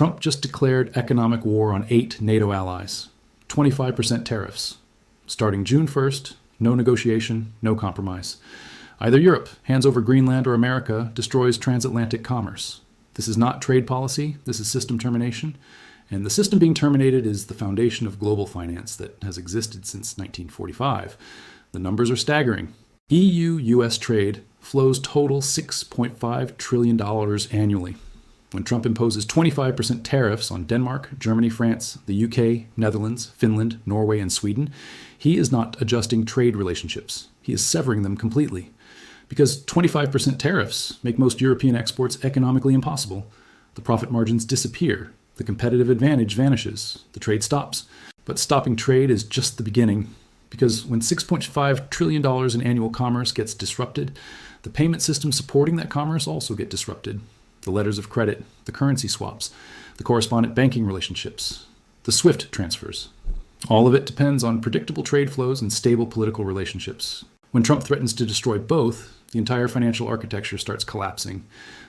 Trump just declared economic war on 8 NATO allies, 25% tariffs. Starting June 1st, no negotiation, no compromise. Either Europe hands over Greenland or America destroys transatlantic commerce. This is not trade policy, this is system termination. And the system being terminated is the foundation of global finance that has existed since 1945. The numbers are staggering. EU-US trade flows total $6.5 trillion annually. When Trump imposes 25% tariffs on Denmark, Germany, France, the UK, Netherlands, Finland, Norway, and Sweden, he is not adjusting trade relationships. He is severing them completely. Because 25% tariffs make most European exports economically impossible. The profit margins disappear. The competitive advantage vanishes. The trade stops. But stopping trade is just the beginning. Because when $6.5 trillion in annual commerce gets disrupted, the payment systems supporting that commerce also get disrupted. The letters of credit, the currency swaps, the correspondent banking relationships, the SWIFT transfers. All of it depends on predictable trade flows and stable political relationships. When Trump threatens to destroy both, the entire financial architecture starts collapsing.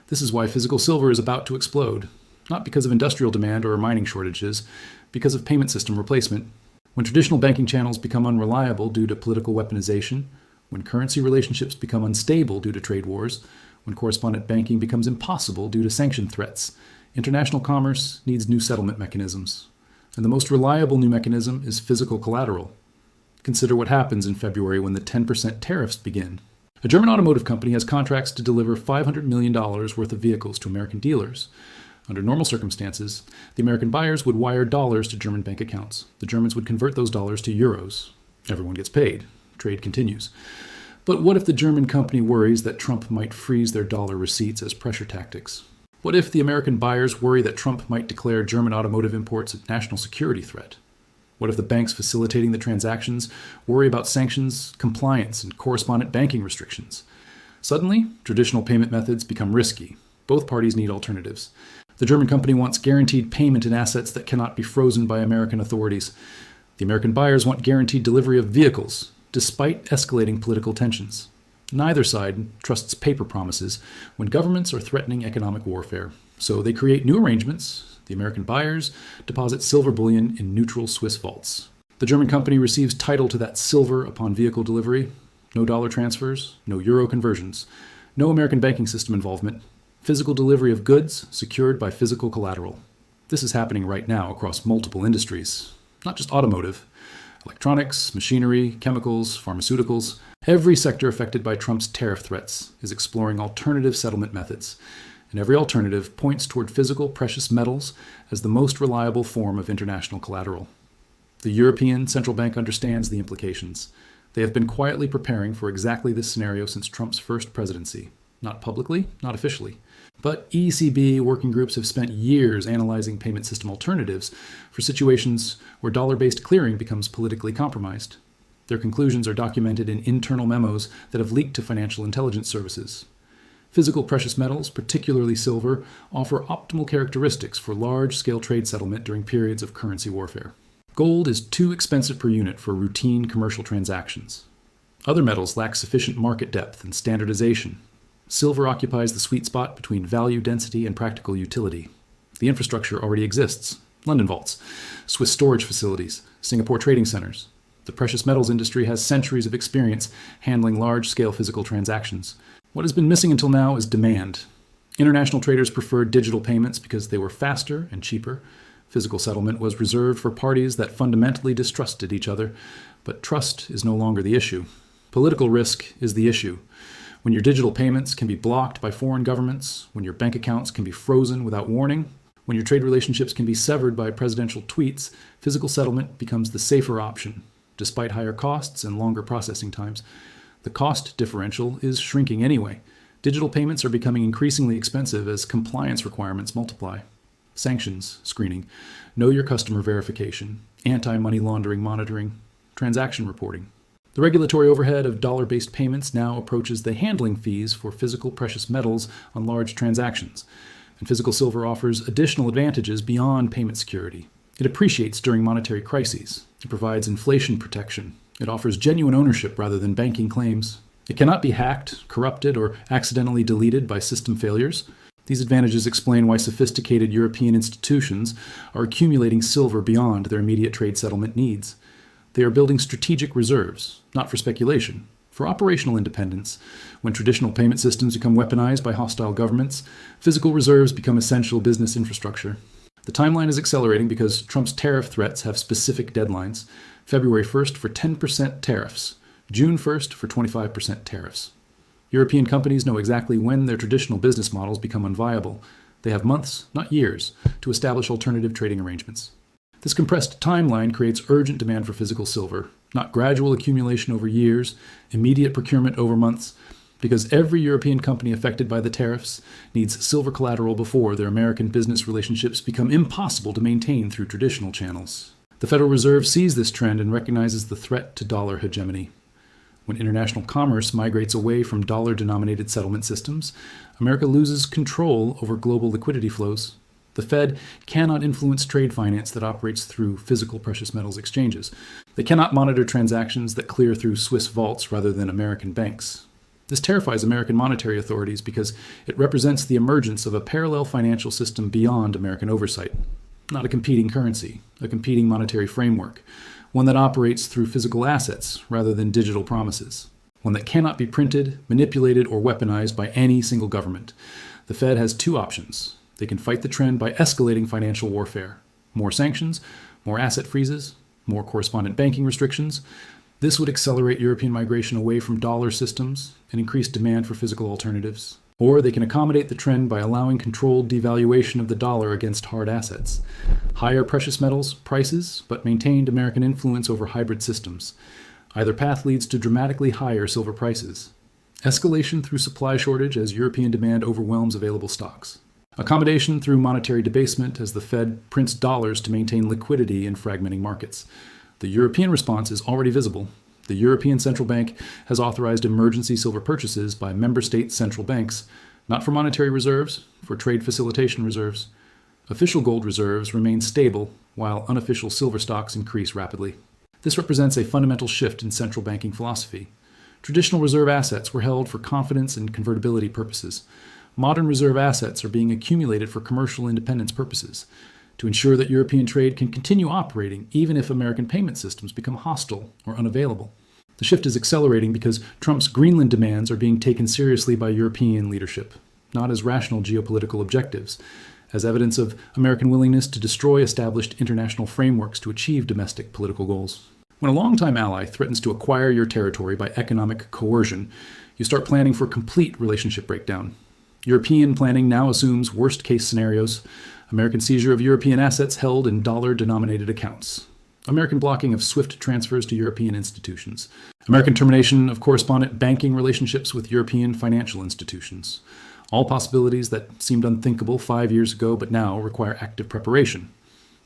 This is why physical silver is about to explode. Not because of industrial demand or mining shortages, because of payment system replacement. When traditional banking channels become unreliable due to political weaponization, when currency relationships become unstable due to trade wars, when correspondent banking becomes impossible due to sanction threats, international commerce needs new settlement mechanisms. And the most reliable new mechanism is physical collateral. Consider what happens in February when the 10% tariffs begin. A German automotive company has contracts to deliver $500 million worth of vehicles to American dealers. Under normal circumstances, the American buyers would wire dollars to German bank accounts. The Germans would convert those dollars to euros. Everyone gets paid. Trade continues. But what if the German company worries that Trump might freeze their dollar receipts as pressure tactics? What if the American buyers worry that Trump might declare German automotive imports a national security threat? What if the banks facilitating the transactions worry about sanctions, compliance, and correspondent banking restrictions? Suddenly, traditional payment methods become risky. Both parties need alternatives. The German company wants guaranteed payment in assets that cannot be frozen by American authorities. The American buyers want guaranteed delivery of vehicles, despite escalating political tensions. Neither side trusts paper promises when governments are threatening economic warfare. So they create new arrangements. The American buyers deposit silver bullion in neutral Swiss vaults. The German company receives title to that silver upon vehicle delivery. No dollar transfers, no euro conversions, no American banking system involvement. Physical delivery of goods secured by physical collateral. This is happening right now across multiple industries, not just automotive. Electronics, machinery, chemicals, pharmaceuticals. Every sector affected by Trump's tariff threats is exploring alternative settlement methods, and every alternative points toward physical precious metals as the most reliable form of international collateral. The European Central Bank understands the implications. They have been quietly preparing for exactly this scenario since Trump's first presidency. Not publicly, not officially. But ECB working groups have spent years analyzing payment system alternatives for situations where dollar-based clearing becomes politically compromised. Their conclusions are documented in internal memos that have leaked to financial intelligence services. Physical precious metals, particularly silver, offer optimal characteristics for large-scale trade settlement during periods of currency warfare. Gold is too expensive per unit for routine commercial transactions. Other metals lack sufficient market depth and standardization. Silver occupies the sweet spot between value density and practical utility. The infrastructure already exists. London vaults, Swiss storage facilities, Singapore trading centers. The precious metals industry has centuries of experience handling large-scale physical transactions. What has been missing until now is demand. International traders preferred digital payments because they were faster and cheaper. Physical settlement was reserved for parties that fundamentally distrusted each other, but trust is no longer the issue. Political risk is the issue. When your digital payments can be blocked by foreign governments, when your bank accounts can be frozen without warning, when your trade relationships can be severed by presidential tweets, physical settlement becomes the safer option. Despite higher costs and longer processing times, the cost differential is shrinking anyway. Digital payments are becoming increasingly expensive as compliance requirements multiply. Sanctions screening, know your customer verification, anti-money laundering monitoring, transaction reporting. The regulatory overhead of dollar-based payments now approaches the handling fees for physical precious metals on large transactions, and physical silver offers additional advantages beyond payment security. It appreciates during monetary crises. It provides inflation protection. It offers genuine ownership rather than banking claims. It cannot be hacked, corrupted, or accidentally deleted by system failures. These advantages explain why sophisticated European institutions are accumulating silver beyond their immediate trade settlement needs. They are building strategic reserves, not for speculation, for operational independence. When traditional payment systems become weaponized by hostile governments, physical reserves become essential business infrastructure. The timeline is accelerating because Trump's tariff threats have specific deadlines. February 1st for 10% tariffs, June 1st for 25% tariffs. European companies know exactly when their traditional business models become unviable. They have months, not years, to establish alternative trading arrangements. This compressed timeline creates urgent demand for physical silver, not gradual accumulation over years, immediate procurement over months, because every European company affected by the tariffs needs silver collateral before their American business relationships become impossible to maintain through traditional channels. The Federal Reserve sees this trend and recognizes the threat to dollar hegemony. When international commerce migrates away from dollar-denominated settlement systems, America loses control over global liquidity flows. The Fed cannot influence trade finance that operates through physical precious metals exchanges. They cannot monitor transactions that clear through Swiss vaults rather than American banks. This terrifies American monetary authorities because it represents the emergence of a parallel financial system beyond American oversight. Not a competing currency, a competing monetary framework. One that operates through physical assets rather than digital promises. One that cannot be printed, manipulated, or weaponized by any single government. The Fed has two options. They can fight the trend by escalating financial warfare. More sanctions, more asset freezes, more correspondent banking restrictions. This would accelerate European migration away from dollar systems and increase demand for physical alternatives. Or they can accommodate the trend by allowing controlled devaluation of the dollar against hard assets. Higher precious metals prices, but maintained American influence over hybrid systems. Either path leads to dramatically higher silver prices. Escalation through supply shortage as European demand overwhelms available stocks. Accommodation through monetary debasement as the Fed prints dollars to maintain liquidity in fragmenting markets. The European response is already visible. The European Central Bank has authorized emergency silver purchases by member state central banks, not for monetary reserves, for trade facilitation reserves. Official gold reserves remain stable, while unofficial silver stocks increase rapidly. This represents a fundamental shift in central banking philosophy. Traditional reserve assets were held for confidence and convertibility purposes. Modern reserve assets are being accumulated for commercial independence purposes, to ensure that European trade can continue operating even if American payment systems become hostile or unavailable. The shift is accelerating because Trump's Greenland demands are being taken seriously by European leadership, not as rational geopolitical objectives, as evidence of American willingness to destroy established international frameworks to achieve domestic political goals. When a longtime ally threatens to acquire your territory by economic coercion, you start planning for complete relationship breakdown. European planning now assumes worst-case scenarios: American seizure of European assets held in dollar-denominated accounts, American blocking of SWIFT transfers to European institutions, American termination of correspondent banking relationships with European financial institutions. All possibilities that seemed unthinkable 5 years ago but now require active preparation.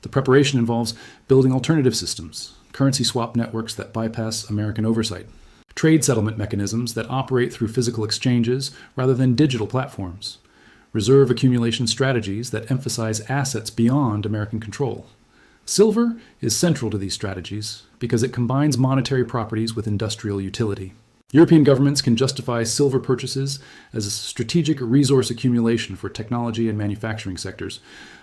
The preparation involves building alternative systems, currency swap networks that bypass American oversight, trade settlement mechanisms that operate through physical exchanges rather than digital platforms, reserve accumulation strategies that emphasize assets beyond American control. Silver is central to these strategies because it combines monetary properties with industrial utility. European governments can justify silver purchases as a strategic resource accumulation for technology and manufacturing sectors,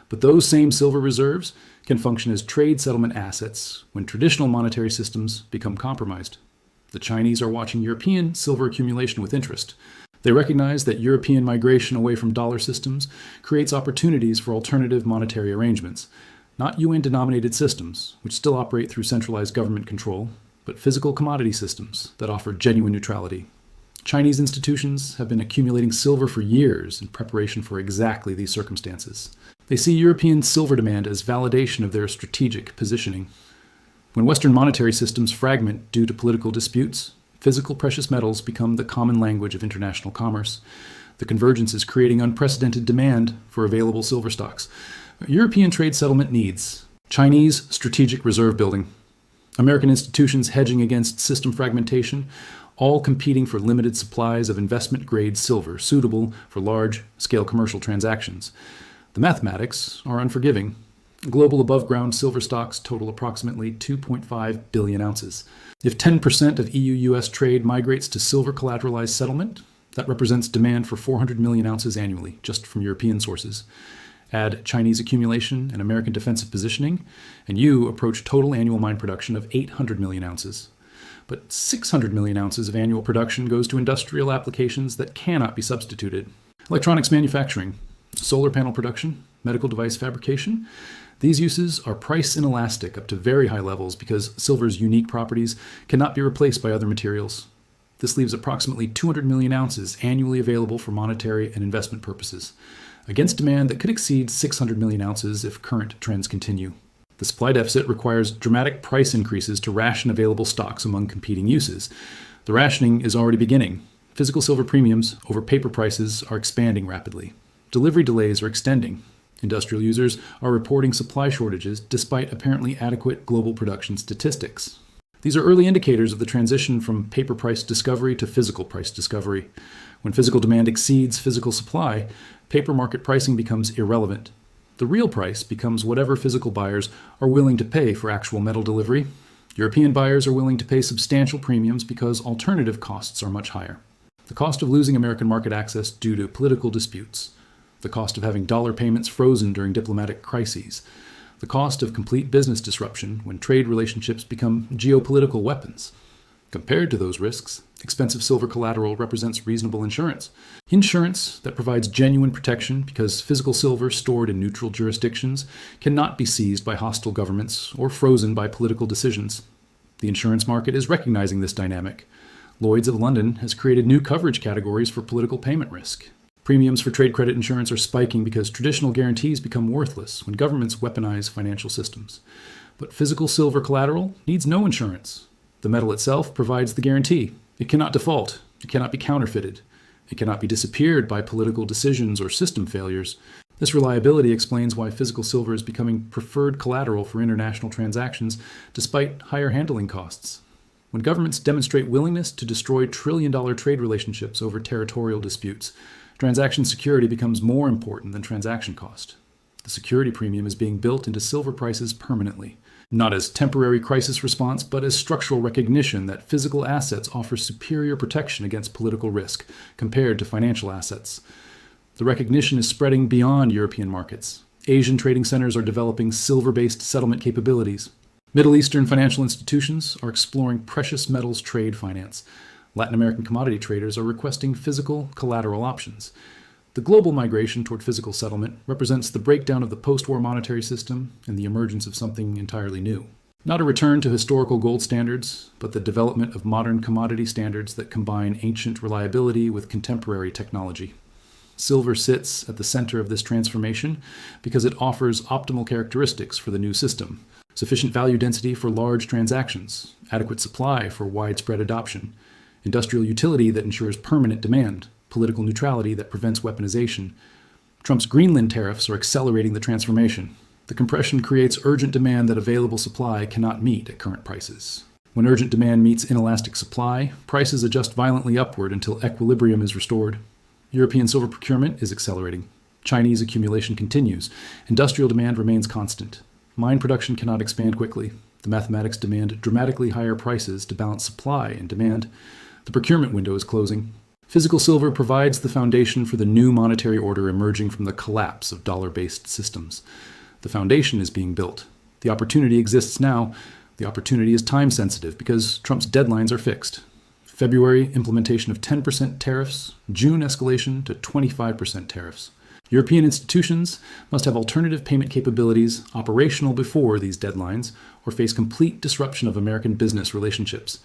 but those same silver reserves can function as trade settlement assets when traditional monetary systems become compromised. The Chinese are watching European silver accumulation with interest. They recognize that European migration away from dollar systems creates opportunities for alternative monetary arrangements, not UN-denominated systems, which still operate through centralized government control, but physical commodity systems that offer genuine neutrality. Chinese institutions have been accumulating silver for years in preparation for exactly these circumstances. They see European silver demand as validation of their strategic positioning. When Western monetary systems fragment due to political disputes, physical precious metals become the common language of international commerce. The convergence is creating unprecedented demand for available silver stocks. European trade settlement needs. Chinese strategic reserve building. American institutions hedging against system fragmentation, all competing for limited supplies of investment-grade silver suitable for large-scale commercial transactions. The mathematics are unforgiving. Global above-ground silver stocks total approximately 2.5 billion ounces. If 10% of EU-US trade migrates to silver collateralized settlement, That represents demand for 400 million ounces annually, just from European sources. Add Chinese accumulation and American defensive positioning, and you approach total annual mine production of 800 million ounces. But 600 million ounces of annual production goes to industrial applications that cannot be substituted. Electronics manufacturing, solar panel production, medical device fabrication. These uses are price inelastic up to very high levels because silver's unique properties cannot be replaced by other materials. This leaves approximately 200 million ounces annually available for monetary and investment purposes, against demand that could exceed 600 million ounces if current trends continue. The supply deficit requires dramatic price increases to ration available stocks among competing uses. The rationing is already beginning. Physical silver premiums over paper prices are expanding rapidly. Delivery delays are extending. Industrial users are reporting supply shortages despite apparently adequate global production statistics. These are early indicators of the transition from paper price discovery to physical price discovery. When physical demand exceeds physical supply, paper market pricing becomes irrelevant. The real price becomes whatever physical buyers are willing to pay for actual metal delivery. European buyers are willing to pay substantial premiums because alternative costs are much higher. The cost of losing American market access due to political disputes. The cost of having dollar payments frozen during diplomatic crises. The cost of complete business disruption when trade relationships become geopolitical weapons. Compared to those risks, expensive silver collateral represents reasonable insurance. Insurance that provides genuine protection because physical silver stored in neutral jurisdictions cannot be seized by hostile governments or frozen by political decisions. The insurance market is recognizing this dynamic. Lloyd's of London has created new coverage categories for political payment risk. Premiums for trade credit insurance are spiking because traditional guarantees become worthless when governments weaponize financial systems. But physical silver collateral needs no insurance. The metal itself provides the guarantee. It cannot default. It cannot be counterfeited. It cannot be disappeared by political decisions or system failures. This reliability explains why physical silver is becoming preferred collateral for international transactions despite higher handling costs. When governments demonstrate willingness to destroy trillion-dollar trade relationships over territorial disputes, transaction security becomes more important than transaction cost. The security premium is being built into silver prices permanently, not as temporary crisis response, but as structural recognition that physical assets offer superior protection against political risk compared to financial assets. The recognition is spreading beyond European markets. Asian trading centers are developing silver-based settlement capabilities. Middle Eastern financial institutions are exploring precious metals trade finance. Latin American commodity traders are requesting physical collateral options. The global migration toward physical settlement represents the breakdown of the post-war monetary system and the emergence of something entirely new. Not a return to historical gold standards, but the development of modern commodity standards that combine ancient reliability with contemporary technology. Silver sits at the center of this transformation because it offers optimal characteristics for the new system. Sufficient value density for large transactions, adequate supply for widespread adoption, industrial utility that ensures permanent demand, political neutrality that prevents weaponization. Trump's Greenland tariffs are accelerating the transformation. The compression creates urgent demand that available supply cannot meet at current prices. When urgent demand meets inelastic supply, prices adjust violently upward until equilibrium is restored. European silver procurement is accelerating. Chinese accumulation continues. Industrial demand remains constant. Mine production cannot expand quickly. The mathematics demand dramatically higher prices to balance supply and demand. The procurement window is closing. Physical silver provides the foundation for the new monetary order emerging from the collapse of dollar-based systems. The foundation is being built. The opportunity exists now. The opportunity is time-sensitive because Trump's deadlines are fixed. February, implementation of 10% tariffs. June, escalation to 25% tariffs. European institutions must have alternative payment capabilities operational before these deadlines or face complete disruption of American business relationships.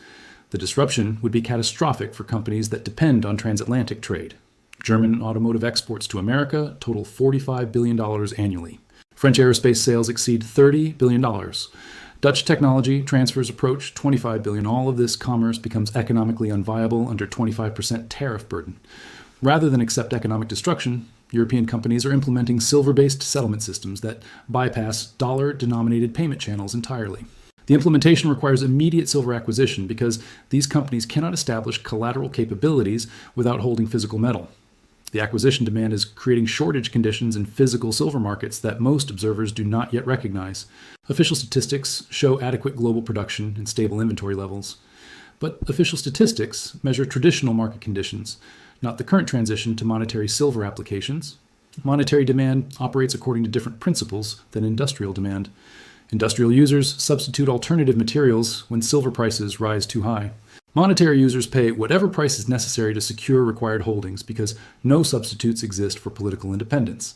The disruption would be catastrophic for companies that depend on transatlantic trade. German automotive exports to America total $45 billion annually. French aerospace sales exceed $30 billion. Dutch technology transfers approach $25 billion. All of this commerce becomes economically unviable under 25% tariff burden. Rather than accept economic destruction, European companies are implementing silver-based settlement systems that bypass dollar-denominated payment channels entirely. The implementation requires immediate silver acquisition because these companies cannot establish collateral capabilities without holding physical metal. The acquisition demand is creating shortage conditions in physical silver markets that most observers do not yet recognize. Official statistics show adequate global production and stable inventory levels. But official statistics measure traditional market conditions. not the current transition to monetary silver applications. Monetary demand operates according to different principles than industrial demand. Industrial users substitute alternative materials when silver prices rise too high. Monetary users pay whatever price is necessary to secure required holdings because no substitutes exist for political independence.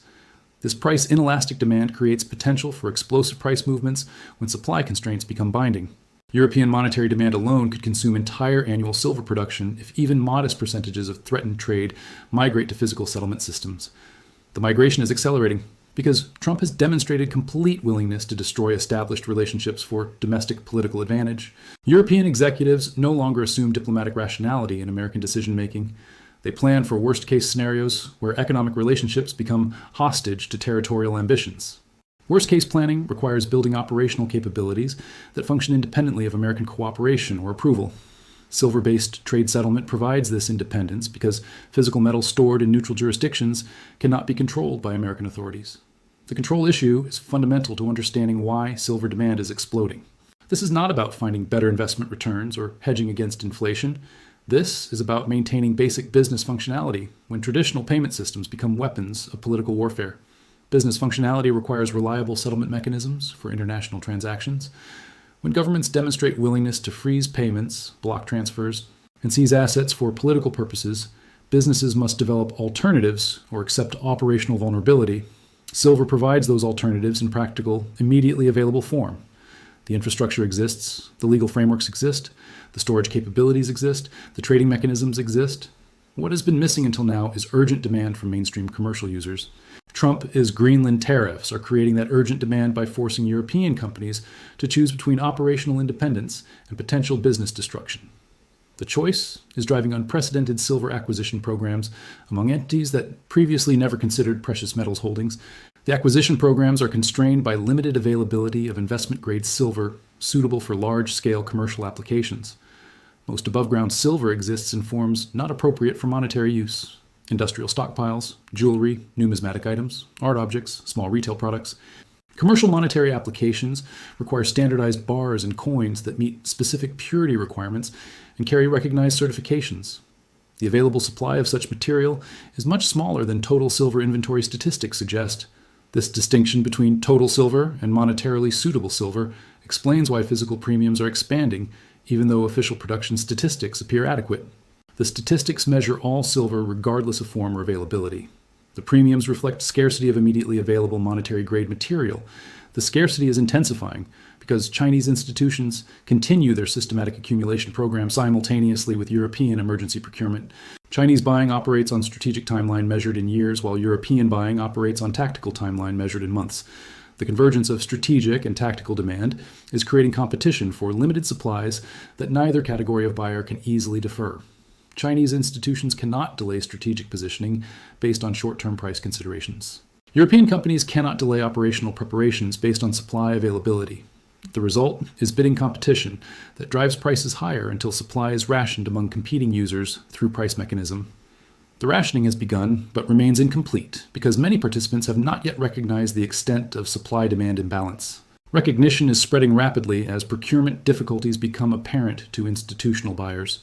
This price inelastic demand creates potential for explosive price movements when supply constraints become binding. European monetary demand alone could consume entire annual silver production if even modest percentages of threatened trade migrate to physical settlement systems. The migration is accelerating because Trump has demonstrated complete willingness to destroy established relationships for domestic political advantage. European executives no longer assume diplomatic rationality in American decision-making. They plan for worst-case scenarios where economic relationships become hostage to territorial ambitions. Worst-case planning requires building operational capabilities that function independently of American cooperation or approval. Silver-based trade settlement provides this independence because physical metals stored in neutral jurisdictions cannot be controlled by American authorities. The control issue is fundamental to understanding why silver demand is exploding. This is not about finding better investment returns or hedging against inflation. This is about maintaining basic business functionality when traditional payment systems become weapons of political warfare. Business functionality requires reliable settlement mechanisms for international transactions. When governments demonstrate willingness to freeze payments, block transfers, and seize assets for political purposes, businesses must develop alternatives or accept operational vulnerability. Silver provides those alternatives in practical, immediately available form. The infrastructure exists, the legal frameworks exist, the storage capabilities exist, the trading mechanisms exist. What has been missing until now is urgent demand from mainstream commercial users. Trump's Greenland tariffs are creating that urgent demand by forcing European companies to choose between operational independence and potential business destruction. The choice is driving unprecedented silver acquisition programs among entities that previously never considered precious metals holdings. The acquisition programs are constrained by limited availability of investment-grade silver suitable for large-scale commercial applications. Most above-ground silver exists in forms not appropriate for monetary use. Industrial stockpiles, jewelry, numismatic items, art objects, small retail products. Commercial monetary applications require standardized bars and coins that meet specific purity requirements and carry recognized certifications. The available supply of such material is much smaller than total silver inventory statistics suggest. This distinction between total silver and monetarily suitable silver explains why physical premiums are expanding, even though official production statistics appear adequate. The statistics measure all silver regardless of form or availability. The premiums reflect scarcity of immediately available monetary-grade material. The scarcity is intensifying because Chinese institutions continue their systematic accumulation program simultaneously with European emergency procurement. Chinese buying operates on strategic timeline measured in years, while European buying operates on tactical timeline measured in months. The convergence of strategic and tactical demand is creating competition for limited supplies that neither category of buyer can easily defer. Chinese institutions cannot delay strategic positioning based on short-term price considerations. European companies cannot delay operational preparations based on supply availability. The result is bidding competition that drives prices higher until supply is rationed among competing users through price mechanism. The rationing has begun, but remains incomplete because many participants have not yet recognized the extent of supply-demand imbalance. Recognition is spreading rapidly as procurement difficulties become apparent to institutional buyers.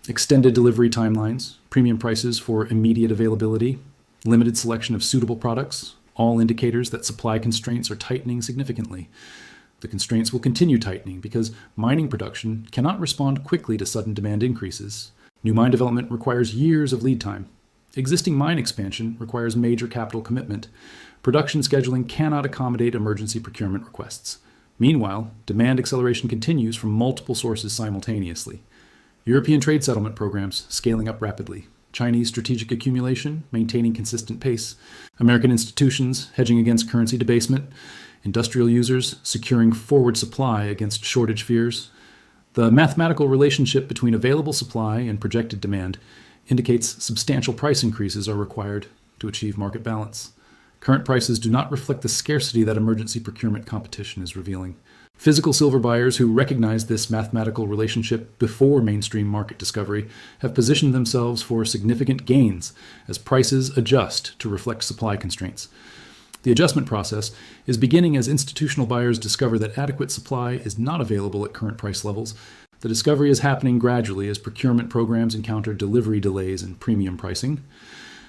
Extended delivery timelines, premium prices for immediate availability, limited selection of suitable products, all indicators that supply constraints are tightening significantly. The constraints will continue tightening because mining production cannot respond quickly to sudden demand increases. New mine development requires years of lead time. Existing mine expansion requires major capital commitment. Production scheduling cannot accommodate emergency procurement requests. Meanwhile, demand acceleration continues from multiple sources simultaneously. European trade settlement programs scaling up rapidly. Chinese strategic accumulation maintaining consistent pace. American institutions hedging against currency debasement. Industrial users securing forward supply against shortage fears. The mathematical relationship between available supply and projected demand indicates substantial price increases are required to achieve market balance. Current prices do not reflect the scarcity that emergency procurement competition is revealing. Physical silver buyers who recognize this mathematical relationship before mainstream market discovery have positioned themselves for significant gains as prices adjust to reflect supply constraints. The adjustment process is beginning as institutional buyers discover that adequate supply is not available at current price levels. The discovery is happening gradually as procurement programs encounter delivery delays and premium pricing,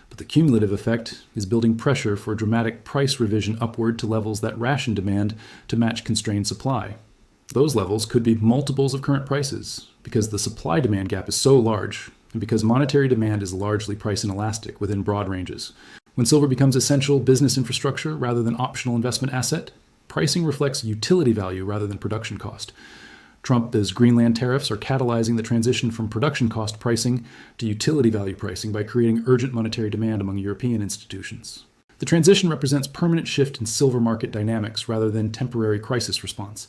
but the cumulative effect is building pressure for a dramatic price revision upward to levels that ration demand to match constrained supply. Those levels could be multiples of current prices because the supply-demand gap is so large and because monetary demand is largely price inelastic within broad ranges. When silver becomes essential business infrastructure rather than optional investment asset, pricing reflects utility value rather than production cost. Trump's Greenland tariffs are catalyzing the transition from production cost pricing to utility value pricing by creating urgent monetary demand among European institutions. The transition represents permanent shift in silver market dynamics rather than temporary crisis response.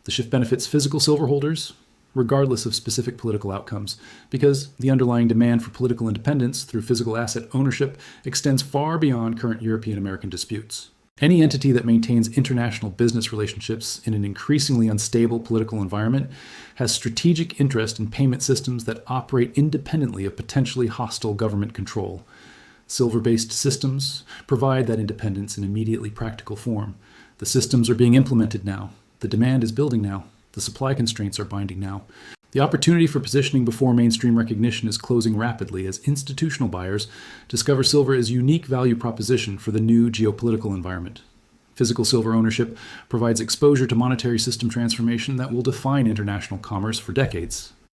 The shift benefits physical silver holders, regardless of specific political outcomes, because the underlying demand for political independence through physical asset ownership extends far beyond current European-American disputes. Any entity that maintains international business relationships in an increasingly unstable political environment has strategic interest in payment systems that operate independently of potentially hostile government control. Silver-based systems provide that independence in immediately practical form. The systems are being implemented now. The demand is building now. The supply constraints are binding now. The opportunity for positioning before mainstream recognition is closing rapidly as institutional buyers discover silver as a unique value proposition for the new geopolitical environment. Physical silver ownership provides exposure to monetary system transformation that will define international commerce for decades.